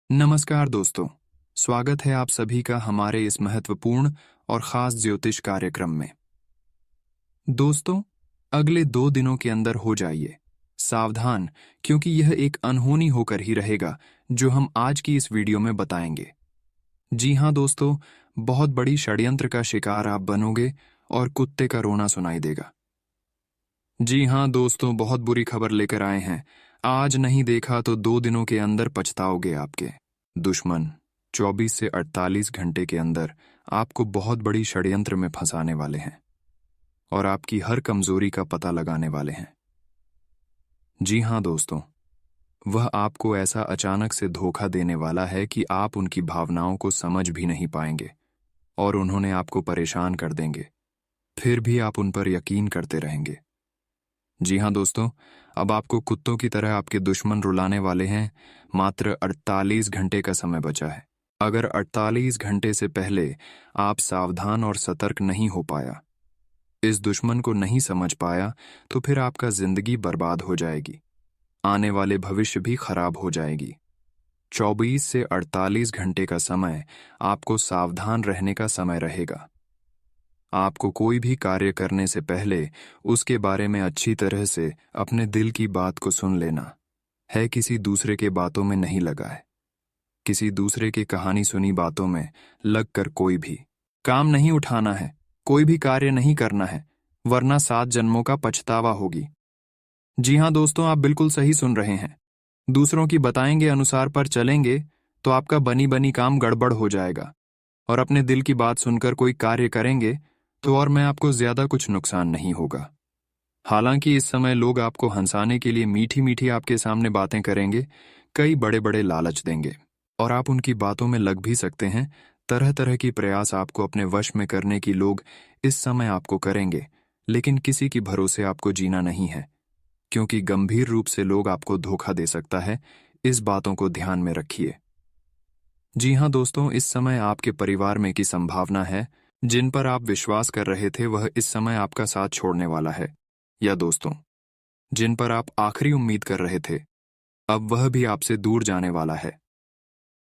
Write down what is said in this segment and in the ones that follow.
नमस्कार दोस्तों, स्वागत है आप सभी का हमारे इस महत्वपूर्ण और खास ज्योतिष कार्यक्रम में। दोस्तों, अगले 2 दिनों के अंदर हो जाइए सावधान, क्योंकि यह एक अनहोनी होकर ही रहेगा जो हम आज की इस वीडियो में बताएंगे। जी हाँ दोस्तों, बहुत बड़ी षड्यंत्र का शिकार आप बनोगे और कुत्ते का रोना सुनाई देगा। जी हाँ दोस्तों, बहुत बुरी खबर लेकर आए हैं। आज नहीं देखा तो 2 दिनों के अंदर पछताओगे। आपके दुश्मन 24 से 48 घंटे के अंदर आपको बहुत बड़ी षड्यंत्र में फंसाने वाले हैं और आपकी हर कमजोरी का पता लगाने वाले हैं। जी हाँ दोस्तों, वह आपको ऐसा अचानक से धोखा देने वाला है कि आप उनकी भावनाओं को समझ भी नहीं पाएंगे और उन्होंने आपको परेशान कर देंगे। फिर भी आप उन पर यकीन करते रहेंगे। जी हाँ दोस्तों, अब आपको कुत्तों की तरह आपके दुश्मन रुलाने वाले हैं। मात्र 48 घंटे का समय बचा है। अगर 48 घंटे से पहले आप सावधान और सतर्क नहीं हो पाया, इस दुश्मन को नहीं समझ पाया, तो फिर आपका जिंदगी बर्बाद हो जाएगी, आने वाले भविष्य भी खराब हो जाएगी। 24 से 48 घंटे का समय आपको सावधान रहने का समय रहेगा। आपको कोई भी कार्य करने से पहले उसके बारे में अच्छी तरह से अपने दिल की बात को सुन लेना है। किसी दूसरे के बातों में नहीं लगा है। किसी दूसरे की कहानी सुनी बातों में लगकर कोई भी काम नहीं उठाना है, कोई भी कार्य नहीं करना है, वरना 7 जन्मों का पछतावा होगी। जी हाँ दोस्तों, आप बिल्कुल सही सुन रहे हैं। दूसरों की बताएंगे अनुसार पर चलेंगे तो आपका बनी बनी काम गड़बड़ हो जाएगा, और अपने दिल की बात सुनकर कोई कार्य करेंगे तो और मैं आपको ज्यादा कुछ नुकसान नहीं होगा। हालांकि इस समय लोग आपको हंसाने के लिए मीठी मीठी आपके सामने बातें करेंगे, कई बड़े बड़े लालच देंगे और आप उनकी बातों में लग भी सकते हैं। तरह तरह की प्रयास आपको अपने वश में करने की लोग इस समय आपको करेंगे, लेकिन किसी की भरोसे आपको जीना नहीं है, क्योंकि गंभीर रूप से लोग आपको धोखा दे सकता है। इस बातों को ध्यान में रखिए। जी हाँ दोस्तों, इस समय आपके परिवार में की संभावना है जिन पर आप विश्वास कर रहे थे वह इस समय आपका साथ छोड़ने वाला है, या दोस्तों जिन पर आप आखिरी उम्मीद कर रहे थे, अब वह भी आपसे दूर जाने वाला है।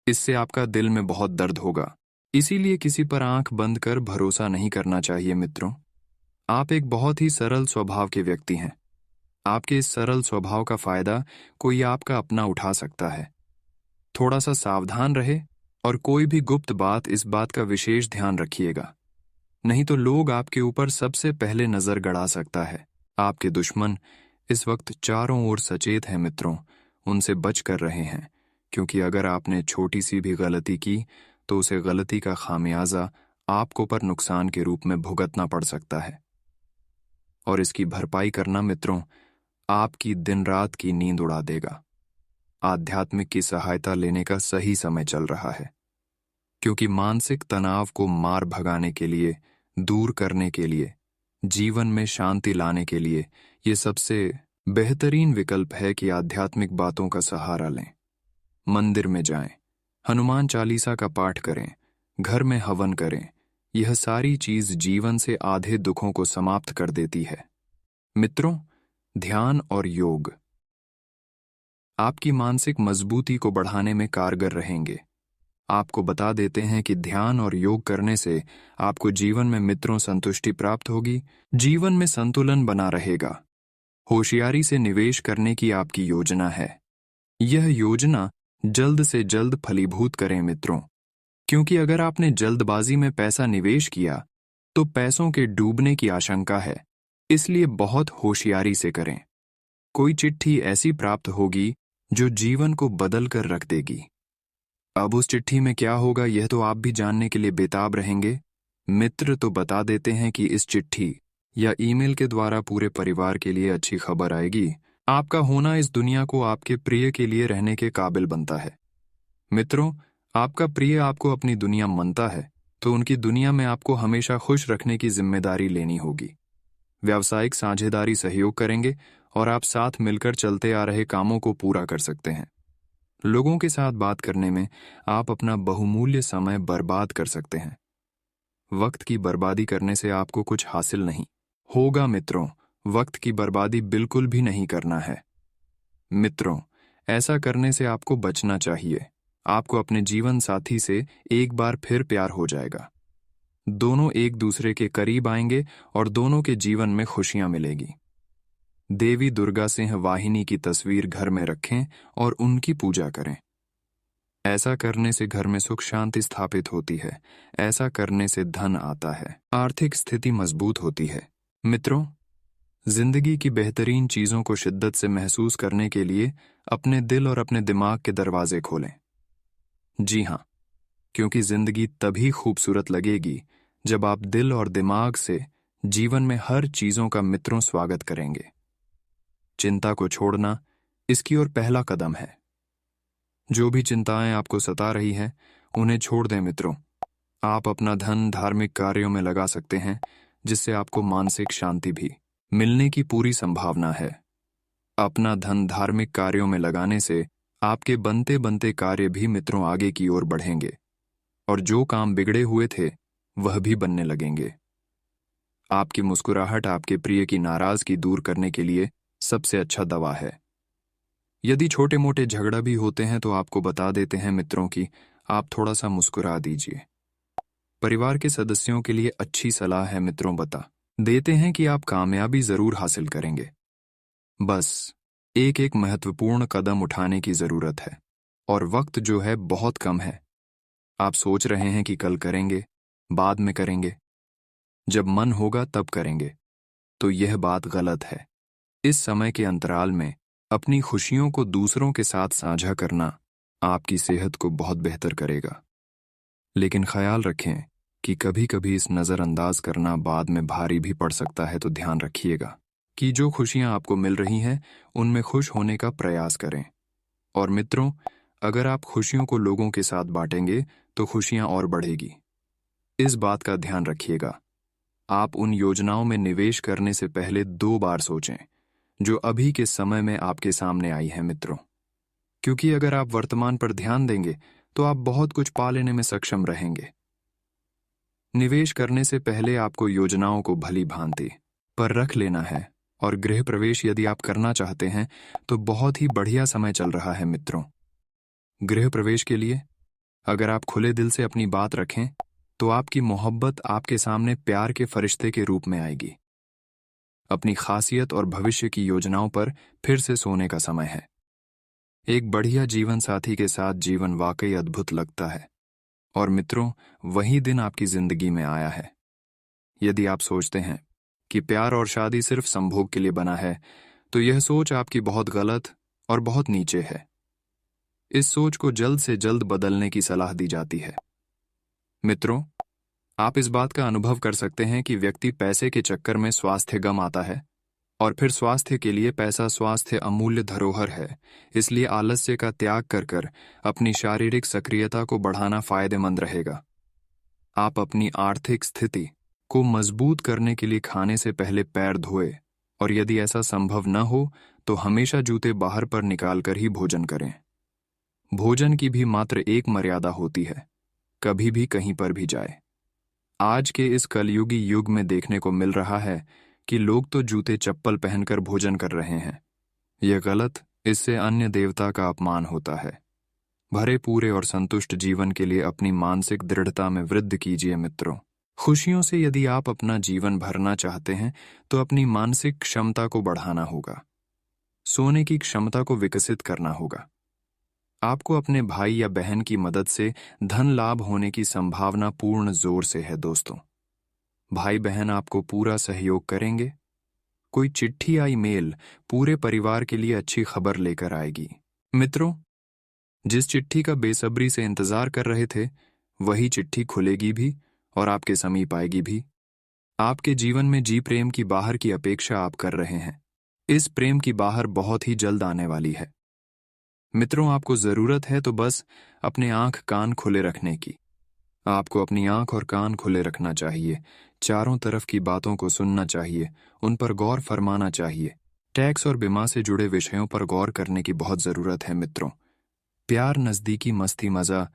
इससे आपका दिल में बहुत दर्द होगा। इसीलिए किसी पर आंख बंद कर भरोसा नहीं करना चाहिए मित्रों। आप एक बहुत ही सरल स्वभाव के व्यक्ति हैं। आपके इस सरल स्वभाव का फायदा कोई आपका अपना उठा सकता है। थोड़ा सा सावधान रहे और कोई भी गुप्त बात, इस बात का विशेष ध्यान रखिएगा, नहीं तो लोग आपके ऊपर सबसे पहले नजर गड़ा सकता है। आपके दुश्मन इस वक्त चारों ओर सचेत हैं मित्रों, उनसे बच कर रहे हैं, क्योंकि अगर आपने छोटी सी भी गलती की तो उसे गलती का खामियाजा आपको पर नुकसान के रूप में भुगतना पड़ सकता है। और इसकी भरपाई करना मित्रों आपकी दिन रात की नींद उड़ा देगा। आध्यात्मिक की सहायता लेने का सही समय चल रहा है, क्योंकि मानसिक तनाव को मार भगाने के लिए, दूर करने के लिए, जीवन में शांति लाने के लिए ये सबसे बेहतरीन विकल्प है कि आध्यात्मिक बातों का सहारा लें। मंदिर में जाएं, हनुमान चालीसा का पाठ करें, घर में हवन करें। यह सारी चीज जीवन से आधे दुखों को समाप्त कर देती है। मित्रों, ध्यान और योग आपकी मानसिक मजबूती को बढ़ाने में कारगर रहेंगे। आपको बता देते हैं कि ध्यान और योग करने से आपको जीवन में मित्रों संतुष्टि प्राप्त होगी, जीवन में संतुलन बना रहेगा। होशियारी से निवेश करने की आपकी योजना है। यह योजना जल्द से जल्द फलीभूत करें मित्रों, क्योंकि अगर आपने जल्दबाजी में पैसा निवेश किया तो पैसों के डूबने की आशंका है। इसलिए बहुत होशियारी से करें। कोई चिट्ठी ऐसी प्राप्त होगी जो जीवन को बदल कर रख देगी। अब उस चिट्ठी में क्या होगा यह तो आप भी जानने के लिए बेताब रहेंगे। मित्र तो बता देते हैं कि इस चिट्ठी या ईमेल के द्वारा पूरे परिवार के लिए अच्छी खबर आएगी। आपका होना इस दुनिया को आपके प्रिय के लिए रहने के काबिल बनता है। मित्रों, आपका प्रिय आपको अपनी दुनिया मानता है, तो उनकी दुनिया में आपको हमेशा खुश रखने की जिम्मेदारी लेनी होगी। व्यावसायिक साझेदारी सहयोग करेंगे और आप साथ मिलकर चलते आ रहे कामों को पूरा कर सकते हैं। लोगों के साथ बात करने में आप अपना बहुमूल्य समय बर्बाद कर सकते हैं। वक्त की बर्बादी करने से आपको कुछ हासिल नहीं होगा मित्रों। वक्त की बर्बादी बिल्कुल भी नहीं करना है मित्रों। ऐसा करने से आपको बचना चाहिए। आपको अपने जीवन साथी से एक बार फिर प्यार हो जाएगा। दोनों एक दूसरे के करीब आएंगे और दोनों के जीवन में खुशियां मिलेगी। देवी दुर्गा सिंह वाहिनी की तस्वीर घर में रखें और उनकी पूजा करें। ऐसा करने से घर में सुख शांति स्थापित होती है। ऐसा करने से धन आता है, आर्थिक स्थिति मजबूत होती है। मित्रों, जिंदगी की बेहतरीन चीजों को शिद्दत से महसूस करने के लिए अपने दिल और अपने दिमाग के दरवाजे खोलें। जी हाँ, क्योंकि जिंदगी तभी खूबसूरत लगेगी जब आप दिल और दिमाग से जीवन में हर चीजों का मित्रों स्वागत करेंगे। चिंता को छोड़ना इसकी ओर पहला कदम है। जो भी चिंताएं आपको सता रही हैं, उन्हें छोड़ दें मित्रों। आप अपना धन धार्मिक कार्यों में लगा सकते हैं, जिससे आपको मानसिक शांति भी मिलने की पूरी संभावना है। अपना धन धार्मिक कार्यों में लगाने से आपके बनते बनते कार्य भी मित्रों आगे की ओर बढ़ेंगे और जो काम बिगड़े हुए थे वह भी बनने लगेंगे। आपकी मुस्कुराहट आपके प्रिय की नाराजगी दूर करने के लिए सबसे अच्छा दवा है। यदि छोटे मोटे झगड़ा भी होते हैं तो आपको बता देते हैं मित्रों कि आप थोड़ा सा मुस्कुरा दीजिए। परिवार के सदस्यों के लिए अच्छी सलाह है मित्रों, बता देते हैं कि आप कामयाबी जरूर हासिल करेंगे। बस एक एक महत्वपूर्ण कदम उठाने की जरूरत है और वक्त जो है बहुत कम है। आप सोच रहे हैं कि कल करेंगे, बाद में करेंगे, जब मन होगा तब करेंगे, तो यह बात गलत है। इस समय के अंतराल में अपनी खुशियों को दूसरों के साथ साझा करना आपकी सेहत को बहुत बेहतर करेगा। लेकिन ख्याल रखें कि कभी कभी इस नज़रअंदाज करना बाद में भारी भी पड़ सकता है, तो ध्यान रखिएगा कि जो खुशियां आपको मिल रही हैं उनमें खुश होने का प्रयास करें। और मित्रों, अगर आप खुशियों को लोगों के साथ बांटेंगे तो खुशियां और बढ़ेगी। इस बात का ध्यान रखिएगा। आप उन योजनाओं में निवेश करने से पहले 2 बार सोचें जो अभी के समय में आपके सामने आई है मित्रों, क्योंकि अगर आप वर्तमान पर ध्यान देंगे तो आप बहुत कुछ पा लेने में सक्षम रहेंगे। निवेश करने से पहले आपको योजनाओं को भली भांति पर रख लेना है। और गृह प्रवेश यदि आप करना चाहते हैं तो बहुत ही बढ़िया समय चल रहा है मित्रों। गृह प्रवेश के लिए अगर आप खुले दिल से अपनी बात रखें तो आपकी मोहब्बत आपके सामने प्यार के फरिश्ते के रूप में आएगी। अपनी खासियत और भविष्य की योजनाओं पर फिर से सोने का समय है। एक बढ़िया जीवन साथी के साथ जीवन वाकई अद्भुत लगता है। और मित्रों, वही दिन आपकी जिंदगी में आया है। यदि आप सोचते हैं कि प्यार और शादी सिर्फ संभोग के लिए बना है, तो यह सोच आपकी बहुत गलत और बहुत नीचे है। इस सोच को जल्द से जल्द बदलने की सलाह दी जाती है। मित्रों, आप इस बात का अनुभव कर सकते हैं कि व्यक्ति पैसे के चक्कर में स्वास्थ्य गम आता है, और फिर स्वास्थ्य के लिए पैसा स्वास्थ्य अमूल्य धरोहर है। इसलिए आलस्य का त्याग कर कर अपनी शारीरिक सक्रियता को बढ़ाना फायदेमंद रहेगा। आप अपनी आर्थिक स्थिति को मजबूत करने के लिए खाने से पहले पैर धोए, और यदि ऐसा संभव न हो तो हमेशा जूते बाहर पर निकालकर ही भोजन करें। भोजन की भी मात्र एक मर्यादा होती है, कभी भी कहीं पर भी जाए। आज के इस कलयुगी युग में देखने को मिल रहा है कि लोग तो जूते चप्पल पहनकर भोजन कर रहे हैं। यह गलत, इससे अन्य देवता का अपमान होता है। भरे पूरे और संतुष्ट जीवन के लिए अपनी मानसिक दृढ़ता में वृद्धि कीजिए मित्रों। खुशियों से यदि आप अपना जीवन भरना चाहते हैं तो अपनी मानसिक क्षमता को बढ़ाना होगा। सोने की क्षमता को विकसित करना होगा। आपको अपने भाई या बहन की मदद से धन लाभ होने की संभावना पूर्ण जोर से है दोस्तों। भाई बहन आपको पूरा सहयोग करेंगे। कोई चिट्ठी या ईमेल पूरे परिवार के लिए अच्छी खबर लेकर आएगी। मित्रों, जिस चिट्ठी का बेसब्री से इंतजार कर रहे थे, वही चिट्ठी खुलेगी भी और आपके समीप आएगी भी। आपके जीवन में जी प्रेम की बाहर की अपेक्षा आप कर रहे हैं। इस प्रेम की बाहर बहुत ही जल्द आने वाली है। मित्रों, आपको जरूरत है तो बस अपने आंख कान खुले रखने की। आपको अपनी आंख और कान खुले रखना चाहिए। चारों तरफ की बातों को सुनना चाहिए, उन पर गौर फरमाना चाहिए। टैक्स और बीमा से जुड़े विषयों पर गौर करने की बहुत जरूरत है मित्रों। प्यार, नजदीकी, मस्ती, मजा,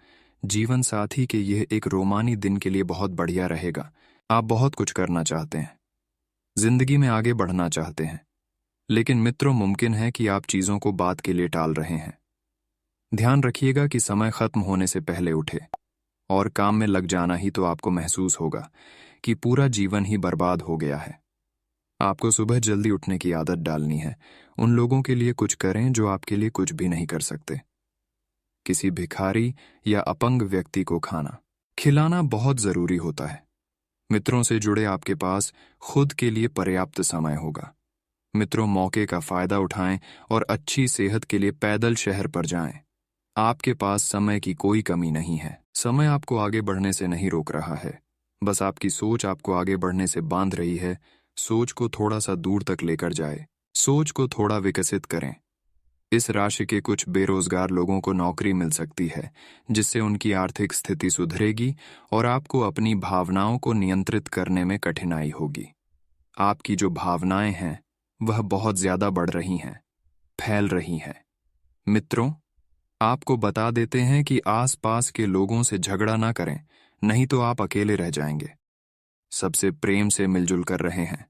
जीवन साथी के यह एक रोमानी दिन के लिए बहुत बढ़िया रहेगा। आप बहुत कुछ करना चाहते हैं, जिंदगी में आगे बढ़ना चाहते हैं, लेकिन मित्रों मुमकिन है कि आप चीजों को बात के लिए टाल रहे हैं। ध्यान रखिएगा कि समय खत्म होने से पहले उठे, और काम में लग जाना ही तो आपको महसूस होगा कि पूरा जीवन ही बर्बाद हो गया है। आपको सुबह जल्दी उठने की आदत डालनी है। उन लोगों के लिए कुछ करें जो आपके लिए कुछ भी नहीं कर सकते। किसी भिखारी या अपंग व्यक्ति को खाना खिलाना बहुत जरूरी होता है। मित्रों से जुड़े आपके पास खुद के लिए पर्याप्त समय होगा। मित्रों, मौके का फायदा उठाएं और अच्छी सेहत के लिए पैदल शहर पर जाएं। आपके पास समय की कोई कमी नहीं है। समय आपको आगे बढ़ने से नहीं रोक रहा है, बस आपकी सोच आपको आगे बढ़ने से बांध रही है। सोच को थोड़ा सा दूर तक लेकर जाए, सोच को थोड़ा विकसित करें। इस राशि के कुछ बेरोजगार लोगों को नौकरी मिल सकती है, जिससे उनकी आर्थिक स्थिति सुधरेगी और आपको अपनी भावनाओं को नियंत्रित करने में कठिनाई होगी। आपकी जो भावनाएं हैं वह बहुत ज्यादा बढ़ रही हैं, फैल रही हैं। मित्रों, आपको बता देते हैं कि आसपास के लोगों से झगड़ा ना करें, नहीं तो आप अकेले रह जाएंगे। सबसे प्रेम से मिलजुल कर रहे हैं।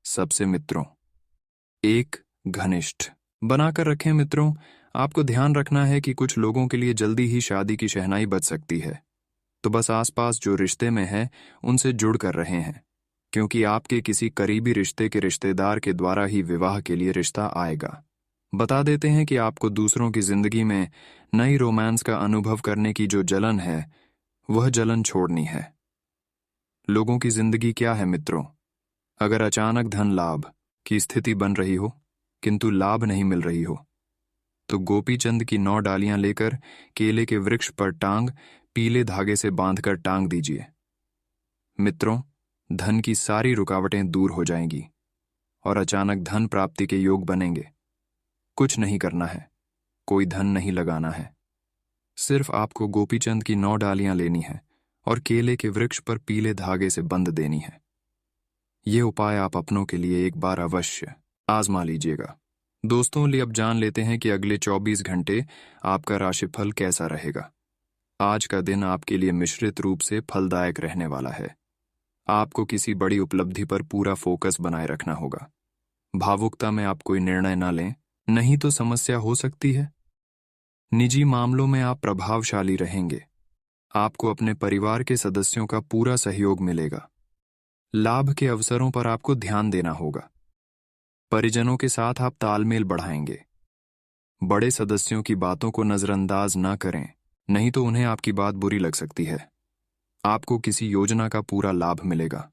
सबसे मित्रों एक घनिष्ठ बनाकर रखें। मित्रों, आपको ध्यान रखना है कि कुछ लोगों के लिए जल्दी ही शादी की शहनाई बज सकती है, तो बस आसपास जो रिश्ते में है उनसे जुड़ कर रहे हैं, क्योंकि आपके किसी करीबी रिश्ते के रिश्तेदार के द्वारा ही विवाह के लिए रिश्ता आएगा। बता देते हैं कि आपको दूसरों की जिंदगी में नई रोमांस का अनुभव करने की जो जलन है वह जलन छोड़नी है। लोगों की जिंदगी क्या है मित्रों? अगर अचानक धन लाभ की स्थिति बन रही हो किंतु लाभ नहीं मिल रही हो, तो गोपीचंद की 9 डालियां लेकर केले के वृक्ष पर टांग पीले धागे से बांधकर टांग दीजिए। मित्रों, धन की सारी रुकावटें दूर हो जाएंगी और अचानक धन प्राप्ति के योग बनेंगे। कुछ नहीं करना है, कोई धन नहीं लगाना है, सिर्फ आपको गोपीचंद की 9 डालियां लेनी है और केले के वृक्ष पर पीले धागे से बंध देनी है। ये उपाय आप अपनों के लिए एक बार अवश्य आजमा लीजिएगा। दोस्तों, लिए अब जान लेते हैं कि अगले 24 घंटे आपका राशिफल कैसा रहेगा। आज का दिन आपके लिए मिश्रित रूप से फलदायक रहने वाला है। आपको किसी बड़ी उपलब्धि पर पूरा फोकस बनाए रखना होगा। भावुकता में आप कोई निर्णय न लें, नहीं तो समस्या हो सकती है। निजी मामलों में आप प्रभावशाली रहेंगे। आपको अपने परिवार के सदस्यों का पूरा सहयोग मिलेगा। लाभ के अवसरों पर आपको ध्यान देना होगा। परिजनों के साथ आप तालमेल बढ़ाएंगे। बड़े सदस्यों की बातों को नजरअंदाज ना करें, नहीं तो उन्हें आपकी बात बुरी लग सकती है। आपको किसी योजना का पूरा लाभ मिलेगा।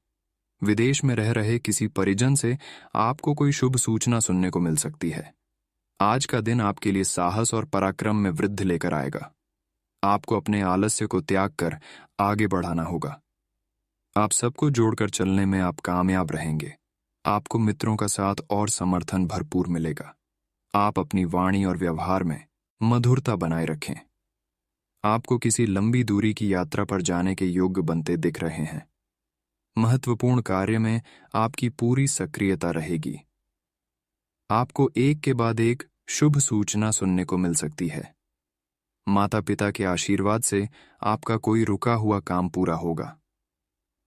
विदेश में रह रहे किसी परिजन से आपको कोई शुभ सूचना सुनने को मिल सकती है। आज का दिन आपके लिए साहस और पराक्रम में वृद्धि लेकर आएगा। आपको अपने आलस्य को त्याग कर आगे बढ़ाना होगा। आप सबको जोड़कर चलने में आप कामयाब रहेंगे। आपको मित्रों का साथ और समर्थन भरपूर मिलेगा। आप अपनी वाणी और व्यवहार में मधुरता बनाए रखें। आपको किसी लंबी दूरी की यात्रा पर जाने के योग्य बनते दिख रहे हैं। महत्वपूर्ण कार्य में आपकी पूरी सक्रियता रहेगी। आपको एक के बाद एक शुभ सूचना सुनने को मिल सकती है। माता पिता के आशीर्वाद से आपका कोई रुका हुआ काम पूरा होगा।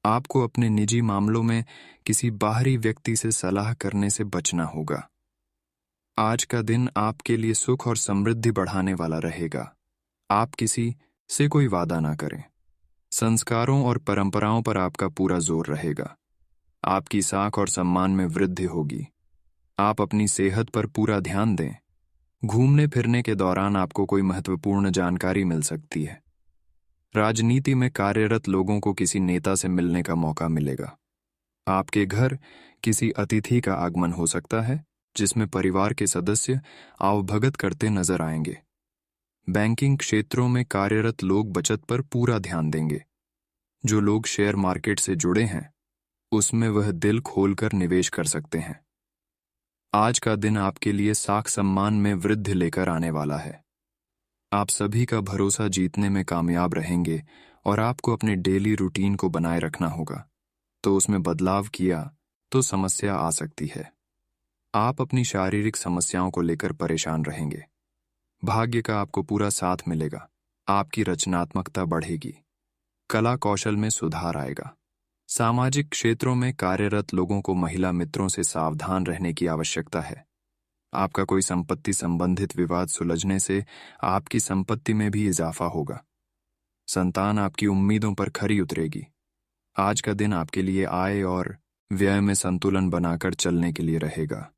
आपको अपने निजी मामलों में किसी बाहरी व्यक्ति से सलाह करने से बचना होगा। आज का दिन आपके लिए सुख और समृद्धि बढ़ाने वाला रहेगा। आप किसी से कोई वादा ना करें। संस्कारों और परंपराओं पर आपका पूरा जोर रहेगा। आपकी साख और सम्मान में वृद्धि होगी। आप अपनी सेहत पर पूरा ध्यान दें। घूमने फिरने के दौरान आपको कोई महत्वपूर्ण जानकारी मिल सकती है। राजनीति में कार्यरत लोगों को किसी नेता से मिलने का मौका मिलेगा। आपके घर किसी अतिथि का आगमन हो सकता है, जिसमें परिवार के सदस्य आवभगत करते नजर आएंगे। बैंकिंग क्षेत्रों में कार्यरत लोग बचत पर पूरा ध्यान देंगे। जो लोग शेयर मार्केट से जुड़े हैं, उसमें वह दिल खोलकर निवेश कर सकते हैं। आज का दिन आपके लिए साख सम्मान में वृद्धि लेकर आने वाला है। आप सभी का भरोसा जीतने में कामयाब रहेंगे और आपको अपने डेली रूटीन को बनाए रखना होगा, तो उसमें बदलाव किया तो समस्या आ सकती है। आप अपनी शारीरिक समस्याओं को लेकर परेशान रहेंगे। भाग्य का आपको पूरा साथ मिलेगा। आपकी रचनात्मकता बढ़ेगी। कला कौशल में सुधार आएगा। सामाजिक क्षेत्रों में कार्यरत लोगों को महिला मित्रों से सावधान रहने की आवश्यकता है। आपका कोई संपत्ति संबंधित विवाद सुलझने से आपकी संपत्ति में भी इजाफा होगा। संतान आपकी उम्मीदों पर खरी उतरेगी। आज का दिन आपके लिए आय और व्यय में संतुलन बनाकर चलने के लिए रहेगा।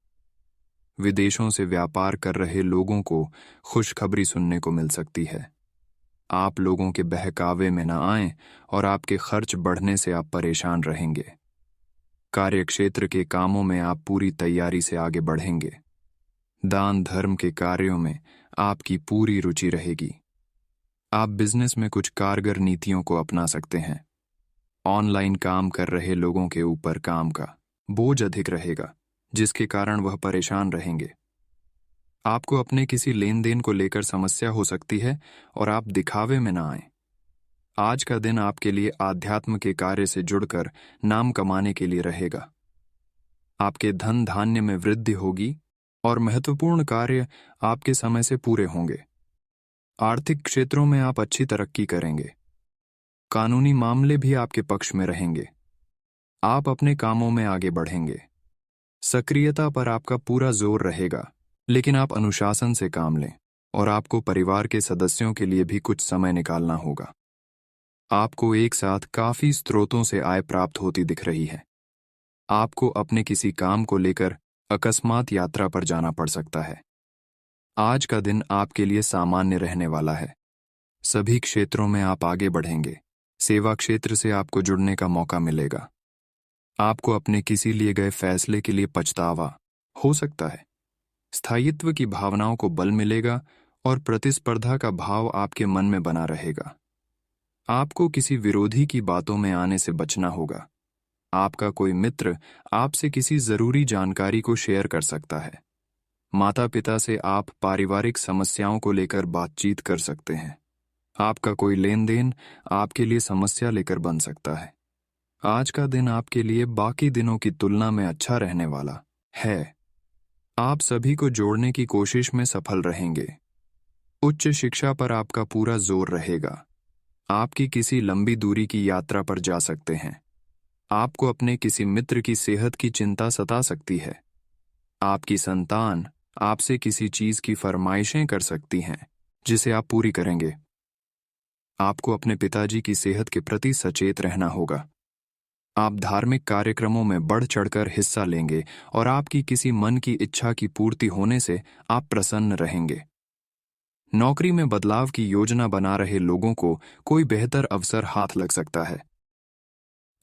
विदेशों से व्यापार कर रहे लोगों को खुशखबरी सुनने को मिल सकती है। आप लोगों के बहकावे में न आएं और आपके खर्च बढ़ने से आप परेशान रहेंगे। कार्यक्षेत्र के कामों में आप पूरी तैयारी से आगे बढ़ेंगे। दान धर्म के कार्यों में आपकी पूरी रुचि रहेगी। आप बिजनेस में कुछ कारगर नीतियों को अपना सकते हैं। ऑनलाइन काम कर रहे लोगों के ऊपर काम का बोझ अधिक रहेगा, जिसके कारण वह परेशान रहेंगे। आपको अपने किसी लेन देन को लेकर समस्या हो सकती है और आप दिखावे में ना आएं। आज का दिन आपके लिए आध्यात्म के कार्य से जुड़कर नाम कमाने के लिए रहेगा। आपके धन धान्य में वृद्धि होगी और महत्वपूर्ण कार्य आपके समय से पूरे होंगे। आर्थिक क्षेत्रों में आप अच्छी तरक्की करेंगे। कानूनी मामले भी आपके पक्ष में रहेंगे। आप अपने कामों में आगे बढ़ेंगे। सक्रियता पर आपका पूरा जोर रहेगा, लेकिन आप अनुशासन से काम लें और आपको परिवार के सदस्यों के लिए भी कुछ समय निकालना होगा। आपको एक साथ काफी स्रोतों से आय प्राप्त होती दिख रही है। आपको अपने किसी काम को लेकर अकस्मात यात्रा पर जाना पड़ सकता है। आज का दिन आपके लिए सामान्य रहने वाला है। सभी क्षेत्रों में आप आगे बढ़ेंगे। सेवा क्षेत्र से आपको जुड़ने का मौका मिलेगा। आपको अपने किसी लिए गए फैसले के लिए पछतावा हो सकता है। स्थायित्व की भावनाओं को बल मिलेगा और प्रतिस्पर्धा का भाव आपके मन में बना रहेगा। आपको किसी विरोधी की बातों में आने से बचना होगा। आपका कोई मित्र आपसे किसी जरूरी जानकारी को शेयर कर सकता है। माता पिता से आप पारिवारिक समस्याओं को लेकर बातचीत कर सकते हैं। आपका कोई लेन देन आपके लिए समस्या लेकर बन सकता है। आज का दिन आपके लिए बाकी दिनों की तुलना में अच्छा रहने वाला है। आप सभी को जोड़ने की कोशिश में सफल रहेंगे। उच्च शिक्षा पर आपका पूरा जोर रहेगा। आपकी किसी लंबी दूरी की यात्रा पर जा सकते हैं। आपको अपने किसी मित्र की सेहत की चिंता सता सकती है। आपकी संतान आपसे किसी चीज की फरमाइशें कर सकती हैं, जिसे आप पूरी करेंगे। आपको अपने पिताजी की सेहत के प्रति सचेत रहना होगा। आप धार्मिक कार्यक्रमों में बढ़ चढ़कर हिस्सा लेंगे और आपकी किसी मन की इच्छा की पूर्ति होने से आप प्रसन्न रहेंगे। नौकरी में बदलाव की योजना बना रहे लोगों को कोई बेहतर अवसर हाथ लग सकता है।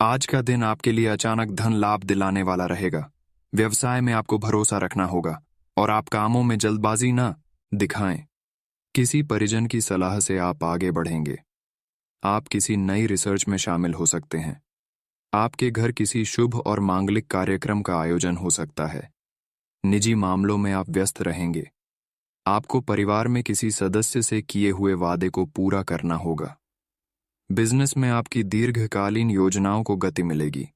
आज का दिन आपके लिए अचानक धन लाभ दिलाने वाला रहेगा। व्यवसाय में आपको भरोसा रखना होगा और आप कामों में जल्दबाजी न दिखाएं। किसी परिजन की सलाह से आप आगे बढ़ेंगे। आप किसी नई रिसर्च में शामिल हो सकते हैं। आपके घर किसी शुभ और मांगलिक कार्यक्रम का आयोजन हो सकता है। निजी मामलों में आप व्यस्त रहेंगे। आपको परिवार में किसी सदस्य से किए हुए वादे को पूरा करना होगा। बिजनेस में आपकी दीर्घकालीन योजनाओं को गति मिलेगी।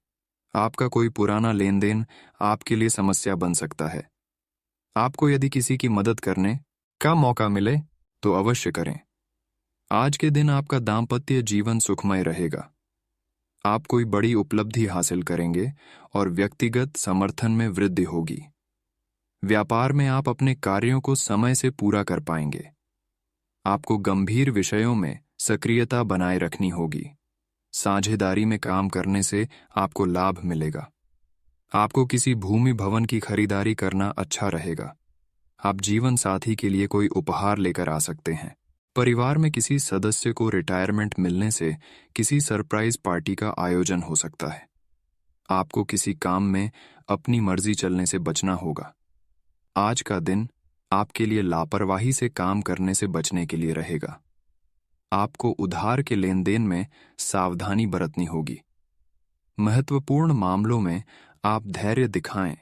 आपका कोई पुराना लेन देन आपके लिए समस्या बन सकता है। आपको यदि किसी की मदद करने का मौका मिले तो अवश्य करें। आज के दिन आपका दाम्पत्य जीवन सुखमय रहेगा। आप कोई बड़ी उपलब्धि हासिल करेंगे और व्यक्तिगत समर्थन में वृद्धि होगी। व्यापार में आप अपने कार्यों को समय से पूरा कर पाएंगे। आपको गंभीर विषयों में सक्रियता बनाए रखनी होगी। साझेदारी में काम करने से आपको लाभ मिलेगा। आपको किसी भूमि भवन की खरीदारी करना अच्छा रहेगा। आप जीवन साथी के लिए कोई उपहार लेकर आ सकते हैं। परिवार में किसी सदस्य को रिटायरमेंट मिलने से किसी सरप्राइज पार्टी का आयोजन हो सकता है। आपको किसी काम में अपनी मर्जी चलने से बचना होगा। आज का दिन आपके लिए लापरवाही से काम करने से बचने के लिए रहेगा। आपको उधार के लेन देन में सावधानी बरतनी होगी। महत्वपूर्ण मामलों में आप धैर्य दिखाएं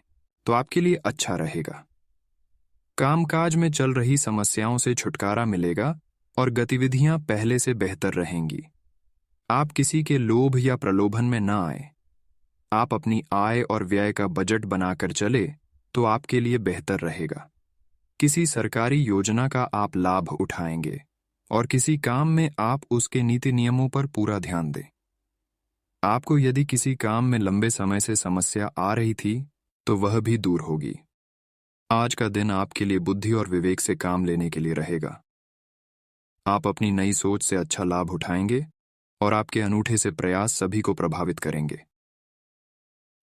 तो आपके लिए अच्छा रहेगा। कामकाज में चल रही समस्याओं से छुटकारा मिलेगा और गतिविधियां पहले से बेहतर रहेंगी। आप किसी के लोभ या प्रलोभन में न आए। आप अपनी आय और व्यय का बजट बनाकर चले तो आपके लिए बेहतर रहेगा। किसी सरकारी योजना का आप लाभ उठाएंगे और किसी काम में आप उसके नीति नियमों पर पूरा ध्यान दें। आपको यदि किसी काम में लंबे समय से समस्या आ रही थी तो वह भी दूर होगी। आज का दिन आपके लिए बुद्धि और विवेक से काम लेने के लिए रहेगा। आप अपनी नई सोच से अच्छा लाभ उठाएंगे और आपके अनूठे से प्रयास सभी को प्रभावित करेंगे।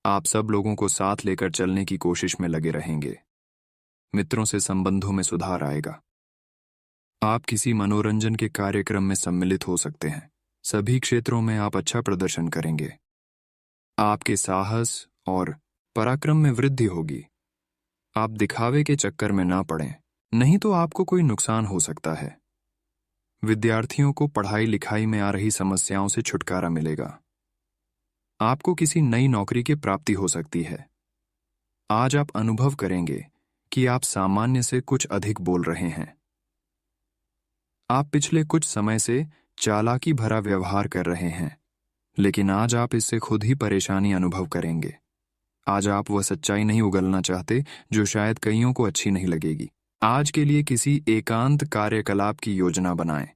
आप सब लोगों को साथ लेकर चलने की कोशिश में लगे रहेंगे। मित्रों से संबंधों में सुधार आएगा। आप किसी मनोरंजन के कार्यक्रम में सम्मिलित हो सकते हैं। सभी क्षेत्रों में आप अच्छा प्रदर्शन करेंगे। आपके साहस और पराक्रम में वृद्धि होगी। आप दिखावे के चक्कर में ना पड़ें, नहीं तो आपको कोई नुकसान हो सकता है। विद्यार्थियों को पढ़ाई लिखाई में आ रही समस्याओं से छुटकारा मिलेगा। आपको किसी नई नौकरी की प्राप्ति हो सकती है। आज आप अनुभव करेंगे कि आप सामान्य से कुछ अधिक बोल रहे हैं। आप पिछले कुछ समय से चालाकी भरा व्यवहार कर रहे हैं, लेकिन आज आप इससे खुद ही परेशानी अनुभव करेंगे। आज आप वह सच्चाई नहीं उगलना चाहते जो शायद कईयों को अच्छी नहीं लगेगी। आज के लिए किसी एकांत कार्यकलाप की योजना बनाएं,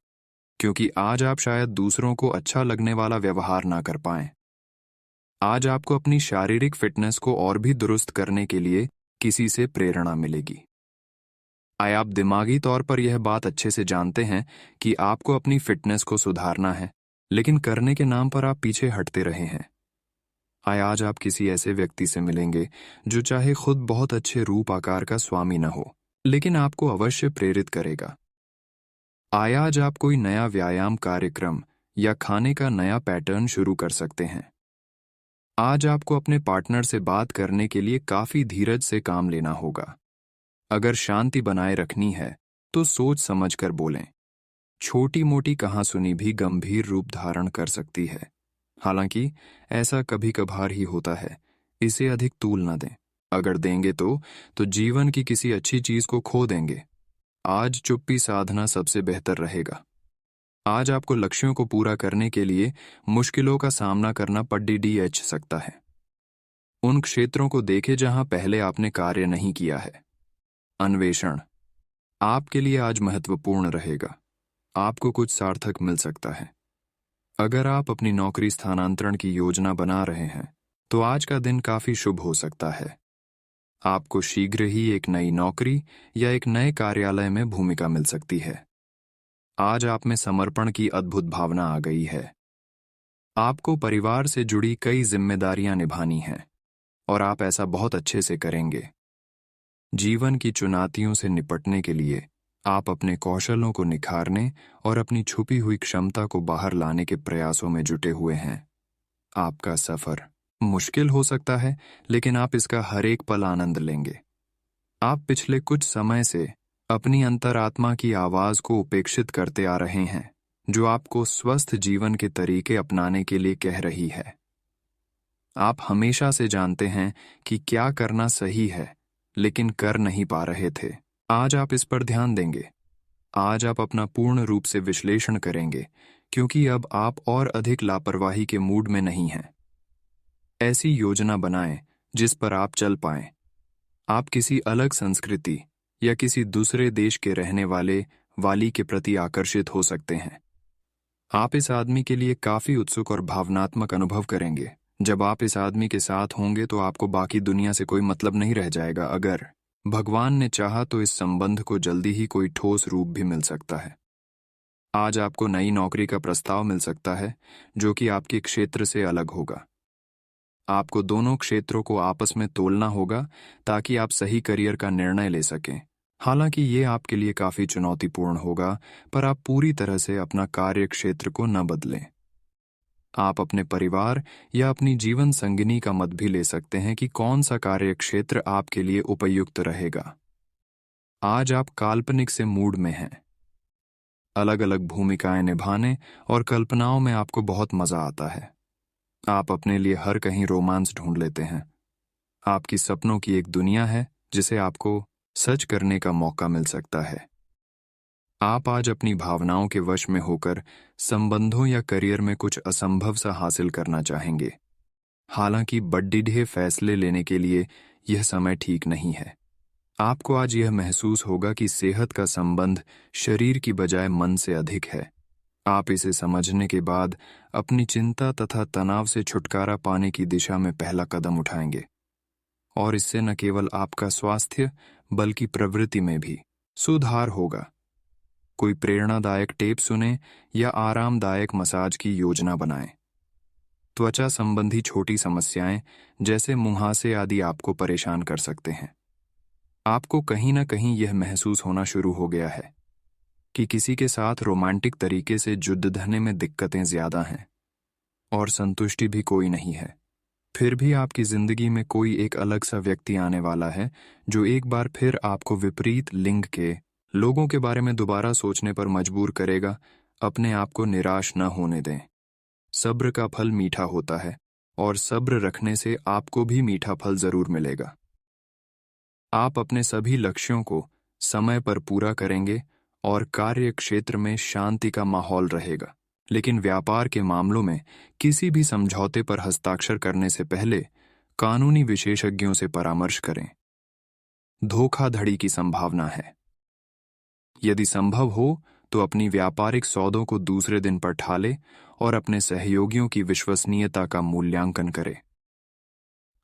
क्योंकि आज आप शायद दूसरों को अच्छा लगने वाला व्यवहार ना कर पाएं। आज आपको अपनी शारीरिक फिटनेस को और भी दुरुस्त करने के लिए किसी से प्रेरणा मिलेगी। आप दिमागी तौर पर यह बात अच्छे से जानते हैं कि आपको अपनी फिटनेस को सुधारना है, लेकिन करने के नाम पर आप पीछे हटते रहे हैं। आज आप किसी ऐसे व्यक्ति से मिलेंगे जो चाहे खुद बहुत अच्छे रूप आकार का स्वामी न हो, लेकिन आपको अवश्य प्रेरित करेगा। आज आप कोई नया व्यायाम कार्यक्रम या खाने का नया पैटर्न शुरू कर सकते हैं। आज आपको अपने पार्टनर से बात करने के लिए काफी धीरज से काम लेना होगा। अगर शांति बनाए रखनी है तो सोच समझकर बोलें। छोटी मोटी कहासुनी भी गंभीर रूप धारण कर सकती है। हालांकि ऐसा कभी कभार ही होता है, इसे अधिक तूल न दें। अगर देंगे तो जीवन की किसी अच्छी चीज को खो देंगे। आज चुप्पी साधना सबसे बेहतर रहेगा। आज आपको लक्ष्यों को पूरा करने के लिए मुश्किलों का सामना करना पड़ सकता है। उन क्षेत्रों को देखें जहां पहले आपने कार्य नहीं किया है। अन्वेषण आपके लिए आज महत्वपूर्ण रहेगा। आपको कुछ सार्थक मिल सकता है। अगर आप अपनी नौकरी स्थानांतरण की योजना बना रहे हैं तो आज का दिन काफी शुभ हो सकता है। आपको शीघ्र ही एक नई नौकरी या एक नए कार्यालय में भूमिका मिल सकती है। आज आप में समर्पण की अद्भुत भावना आ गई है। आपको परिवार से जुड़ी कई जिम्मेदारियां निभानी हैं और आप ऐसा बहुत अच्छे से करेंगे। जीवन की चुनौतियों से निपटने के लिए आप अपने कौशलों को निखारने और अपनी छुपी हुई क्षमता को बाहर लाने के प्रयासों में जुटे हुए हैं। आपका सफर मुश्किल हो सकता है, लेकिन आप इसका हर एक पल आनंद लेंगे। आप पिछले कुछ समय से अपनी अंतरात्मा की आवाज को उपेक्षित करते आ रहे हैं, जो आपको स्वस्थ जीवन के तरीके अपनाने के लिए कह रही है। आप हमेशा से जानते हैं कि क्या करना सही है, लेकिन कर नहीं पा रहे थे। आज आप इस पर ध्यान देंगे। आज आप अपना पूर्ण रूप से विश्लेषण करेंगे, क्योंकि अब आप और अधिक लापरवाही के मूड में नहीं हैं। ऐसी योजना बनाएं जिस पर आप चल पाएं। आप किसी अलग संस्कृति या किसी दूसरे देश के रहने वाली के प्रति आकर्षित हो सकते हैं। आप इस आदमी के लिए काफी उत्सुक और भावनात्मक अनुभव करेंगे। जब आप इस आदमी के साथ होंगे तो आपको बाकी दुनिया से कोई मतलब नहीं रह जाएगा। अगर भगवान ने चाहा तो इस संबंध को जल्दी ही कोई ठोस रूप भी मिल सकता है। आज आपको नई नौकरी का प्रस्ताव मिल सकता है जो कि आपके क्षेत्र से अलग होगा। आपको दोनों क्षेत्रों को आपस में तोलना होगा ताकि आप सही करियर का निर्णय ले सकें। हालांकि ये आपके लिए काफी चुनौतीपूर्ण होगा, पर आप पूरी तरह से अपना कार्य क्षेत्र को न बदलें। आप अपने परिवार या अपनी जीवन संगिनी का मत भी ले सकते हैं कि कौन सा कार्य क्षेत्र आपके लिए उपयुक्त रहेगा। आज आप काल्पनिक से मूड में हैं। अलग अलग भूमिकाएं निभाने और कल्पनाओं में आपको बहुत मजा आता है। आप अपने लिए हर कहीं रोमांस ढूंढ लेते हैं। आपकी सपनों की एक दुनिया है जिसे आपको सच करने का मौका मिल सकता है। आप आज अपनी भावनाओं के वश में होकर संबंधों या करियर में कुछ असंभव सा हासिल करना चाहेंगे। हालांकि बड़े फैसले लेने के लिए यह समय ठीक नहीं है। आपको आज यह महसूस होगा कि सेहत का संबंध शरीर की बजाय मन से अधिक है। आप इसे समझने के बाद अपनी चिंता तथा तनाव से छुटकारा पाने की दिशा में पहला कदम उठाएंगे। और इससे न केवल आपका स्वास्थ्य बल्कि प्रवृत्ति में भी सुधार होगा। कोई प्रेरणादायक टेप सुने या आरामदायक मसाज की योजना बनाएं। त्वचा संबंधी छोटी समस्याएं जैसे मुहासे आदि आपको परेशान कर सकते हैं। आपको कहीं ना कहीं यह महसूस होना शुरू हो गया है कि किसी के साथ रोमांटिक तरीके से जुड़ में दिक्कतें ज्यादा हैं और संतुष्टि भी कोई नहीं है। फिर भी आपकी जिंदगी में कोई एक अलग सा व्यक्ति आने वाला है जो एक बार फिर आपको विपरीत लिंग के लोगों के बारे में दोबारा सोचने पर मजबूर करेगा। अपने आप को निराश न होने दें। सब्र का फल मीठा होता है और सब्र रखने से आपको भी मीठा फल जरूर मिलेगा। आप अपने सभी लक्ष्यों को समय पर पूरा करेंगे और कार्य क्षेत्र में शांति का माहौल रहेगा। लेकिन व्यापार के मामलों में किसी भी समझौते पर हस्ताक्षर करने से पहले कानूनी विशेषज्ञों से परामर्श करें। धोखाधड़ी की संभावना है। यदि संभव हो तो अपनी व्यापारिक सौदों को दूसरे दिन पर टालें और अपने सहयोगियों की विश्वसनीयता का मूल्यांकन करें।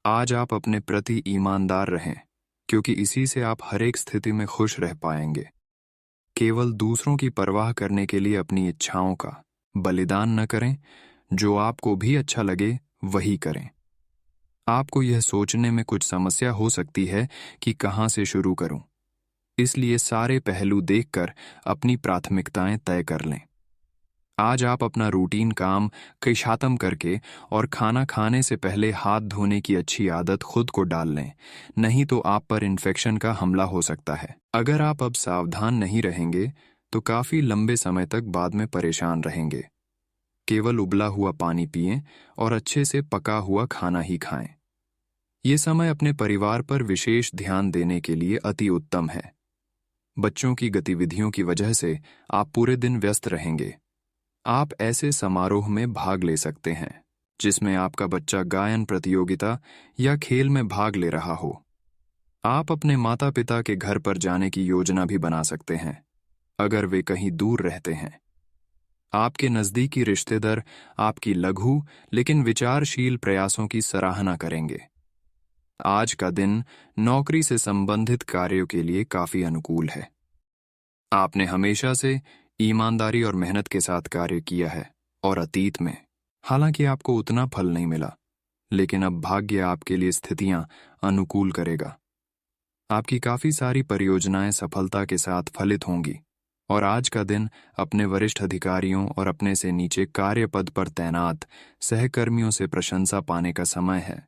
आज आप अपने प्रति ईमानदार रहें, क्योंकि इसी से आप हर एक स्थिति में खुश रह पाएंगे। केवल दूसरों की परवाह करने के लिए अपनी इच्छाओं का बलिदान न करें। जो आपको भी अच्छा लगे वही करें। आपको यह सोचने में कुछ समस्या हो सकती है कि कहां से शुरू करूं, इसलिए सारे पहलू देखकर अपनी प्राथमिकताएं तय कर लें। आज आप अपना रूटीन काम खत्म करके और खाना खाने से पहले हाथ धोने की अच्छी आदत खुद को डाल लें, नहीं तो आप पर इन्फेक्शन का हमला हो सकता है। अगर आप अब सावधान नहीं रहेंगे तो काफी लंबे समय तक बाद में परेशान रहेंगे। केवल उबला हुआ पानी पिएं और अच्छे से पका हुआ खाना ही खाएं। ये समय अपने परिवार पर विशेष ध्यान देने के लिए अति उत्तम है। बच्चों की गतिविधियों की वजह से आप पूरे दिन व्यस्त रहेंगे। आप ऐसे समारोह में भाग ले सकते हैं जिसमें आपका बच्चा गायन प्रतियोगिता या खेल में भाग ले रहा हो। आप अपने माता पिता के घर पर जाने की योजना भी बना सकते हैं अगर वे कहीं दूर रहते हैं। आपके नजदीकी रिश्तेदार आपकी लघु लेकिन विचारशील प्रयासों की सराहना करेंगे। आज का दिन नौकरी से संबंधित कार्यों के लिए काफी अनुकूल है। आपने हमेशा से ईमानदारी और मेहनत के साथ कार्य किया है और अतीत में हालांकि आपको उतना फल नहीं मिला, लेकिन अब भाग्य आपके लिए स्थितियां अनुकूल करेगा। आपकी काफी सारी परियोजनाएं सफलता के साथ फलित होंगी और आज का दिन अपने वरिष्ठ अधिकारियों और अपने से नीचे कार्यपद पर तैनात सहकर्मियों से प्रशंसा पाने का समय है।